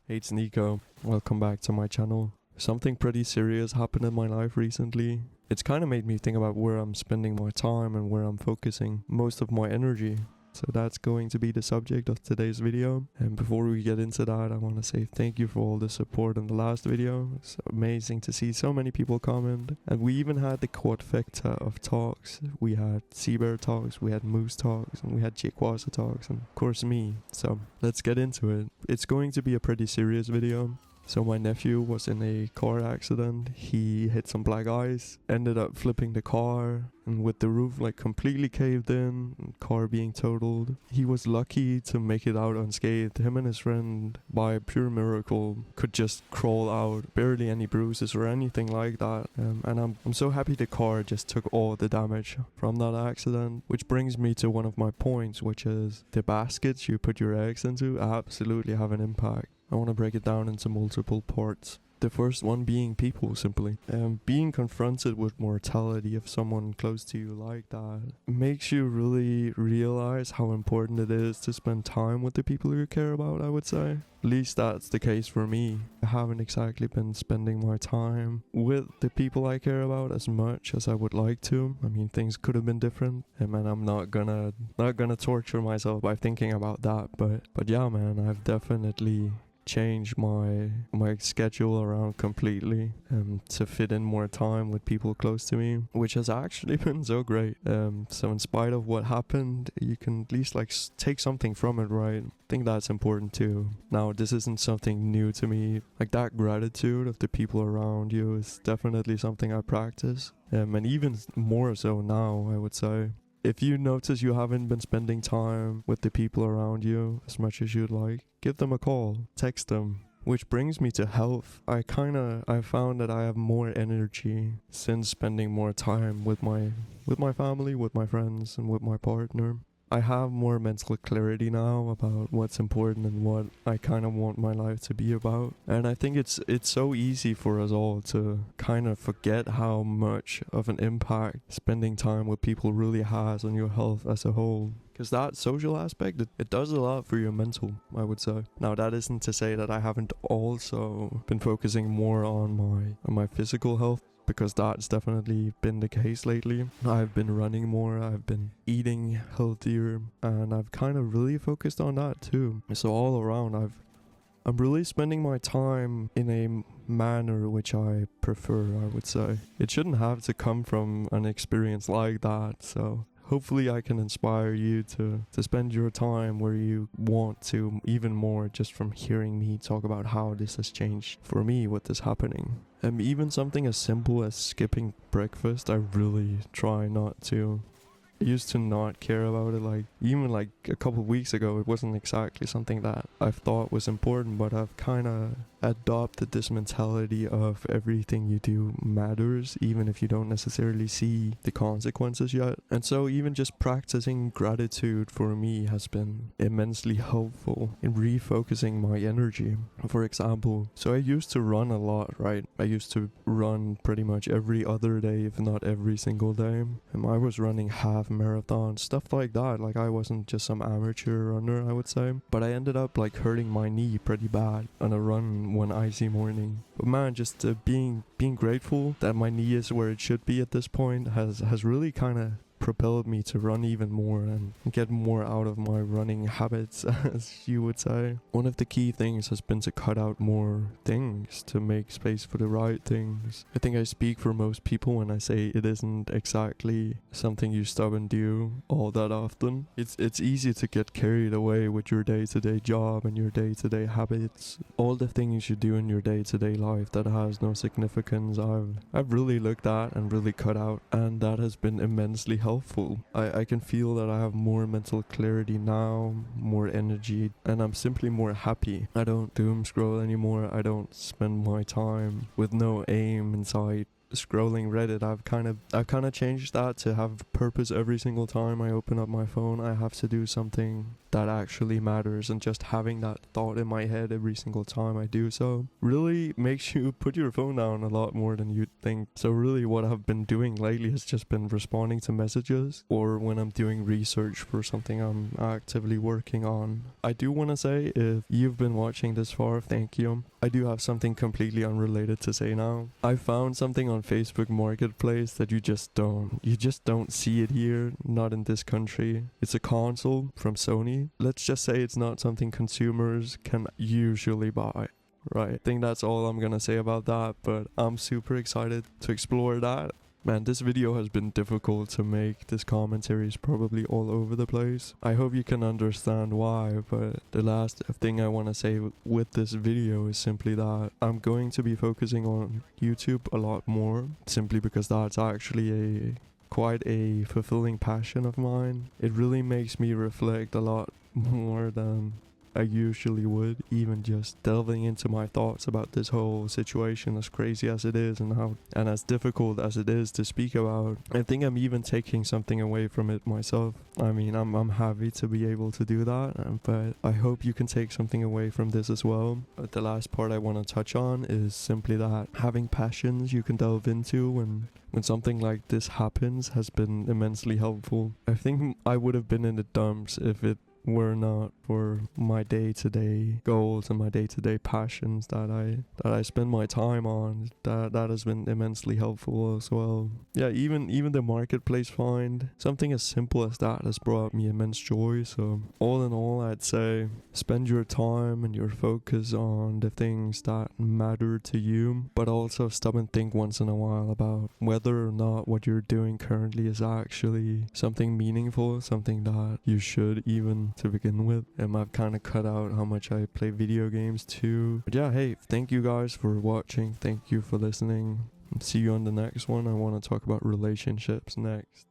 Hey, it's Nico. Welcome back to my channel. Something pretty serious happened in my life recently. It's kind of made me think about where I'm spending my time and where I'm focusing most of my energy. So that's going to be the subject of today's video. And before we get into that, I want to say thank you for all the support in the last video. It's amazing to see so many people comment. And we even had the quadfecta of talks. We had Sea Bear talks, we had Moose talks, and we had Jequasa talks, and of course me. So let's get into it. It's going to be a pretty serious video. So my nephew was in a car accident. He hit some black ice, ended up flipping the car, and with the roof like completely caved in, car being totaled. He was lucky to make it out unscathed. Him and his friend, by pure miracle, could just crawl out, barely any bruises or anything like that. And I'm so happy the car just took all the damage from that accident. Which brings me to one of my points, which is the baskets you put your eggs into absolutely have an impact. I want to break it down into multiple parts. The first one being people, simply. Being confronted with mortality of someone close to you like that makes you really realize how important it is to spend time with the people you care about, I would say. At least that's the case for me. I haven't exactly been spending my time with the people I care about as much as I would like to. I mean, things could have been different, and I'm not gonna torture myself by thinking about that. But yeah, man, I've definitely change my schedule around completely to fit in more time with people close to me, which has actually been so great. So in spite of what happened, you can at least like take something from it, right? I think that's important too. Now, this isn't something new to me. Like, that gratitude of the people around you is definitely something I practice, and even more so now, I would say. If you notice you haven't been spending time with the people around you as much as you'd like, give them a call, text them. Which brings me to health. I found that I have more energy since spending more time with my family, with my friends, and with my partner. I have more mental clarity now about what's important and what I kind of want my life to be about. And I think it's so easy for us all to kind of forget how much of an impact spending time with people really has on your health as a whole. Because that social aspect, it does a lot for your mental, I would say. Now, that isn't to say that I haven't also been focusing more on my physical health, because that's definitely been the case lately. I've been running more, I've been eating healthier, and I've kind of really focused on that too. So all around, I'm really spending my time in a manner which I prefer, I would say. It shouldn't have to come from an experience like that, so hopefully I can inspire you to spend your time where you want to, even more, just from hearing me talk about how this has changed for me with this happening. And even something as simple as skipping breakfast, I really try not to. I used to not care about it, like even like a couple of weeks ago, it wasn't exactly something that I thought was important, but I've kind of adopted this mentality of everything you do matters, even if you don't necessarily see the consequences yet. And so even just practicing gratitude for me has been immensely helpful in refocusing my energy. For example, so I used to run a lot, right? I used to run pretty much every other day, if not every single day. And I was running half marathons, stuff like that. Like, I wasn't just some amateur runner, I would say. But I ended up like hurting my knee pretty bad on a run one icy morning. But man, just being grateful that my knee is where it should be at this point has really kind of propelled me to run even more and get more out of my running habits, as you would say. One of the key things has been to cut out more things to make space for the right things. I think I speak for most people when I say it isn't exactly something you stop and do all that often. It's easy to get carried away with your day-to-day job and your day-to-day habits, all the things you do in your day-to-day life that has no significance. I've really looked at and really cut out, and that has been immensely helpful. I can feel that I have more mental clarity now, more energy, and I'm simply more happy. I don't doom scroll anymore. I don't spend my time with no aim in sight scrolling Reddit. I've kind of changed that to have purpose. Every single time I open up my phone, I have to do something that actually matters, and just having that thought in my head every single time I do so really makes you put your phone down a lot more than you'd think. So really what I've been doing lately has just been responding to messages, or when I'm doing research for something I'm actively working on. I do want to say, if you've been watching this far, thank you. I do have something completely unrelated to say now. I found something on Facebook Marketplace that you just don't see it here, not in this country. It's a console from Sony. Let's just say it's not something consumers can usually buy. Right, I think that's all I'm gonna say about that, but I'm super excited to explore that. Man, this video has been difficult to make. This commentary is probably all over the place. I hope you can understand why, but the last thing I want to say with this video is simply that I'm going to be focusing on YouTube a lot more, simply because that's actually quite a fulfilling passion of mine. It really makes me reflect a lot more than I usually would, even just delving into my thoughts about this whole situation, as crazy as it is and as difficult as it is to speak about. I think I'm even taking something away from it myself. I mean, I'm happy to be able to do that, but I hope you can take something away from this as well. But the last part I want to touch on is simply that having passions you can delve into when something like this happens has been immensely helpful. I think I would have been in the dumps if it were not for my day-to-day goals and my day-to-day passions that I spend my time on. That has been immensely helpful as well. Yeah, even the marketplace find, something as simple as that has brought me immense joy. So all in all, I'd say spend your time and your focus on the things that matter to you, but also stop and think once in a while about whether or not what you're doing currently is actually something meaningful, something that you should even to begin with. I've kind of cut out how much I play video games too. But yeah, hey, thank you guys for watching. Thank you for listening. See you on the next one. I want to talk about relationships next.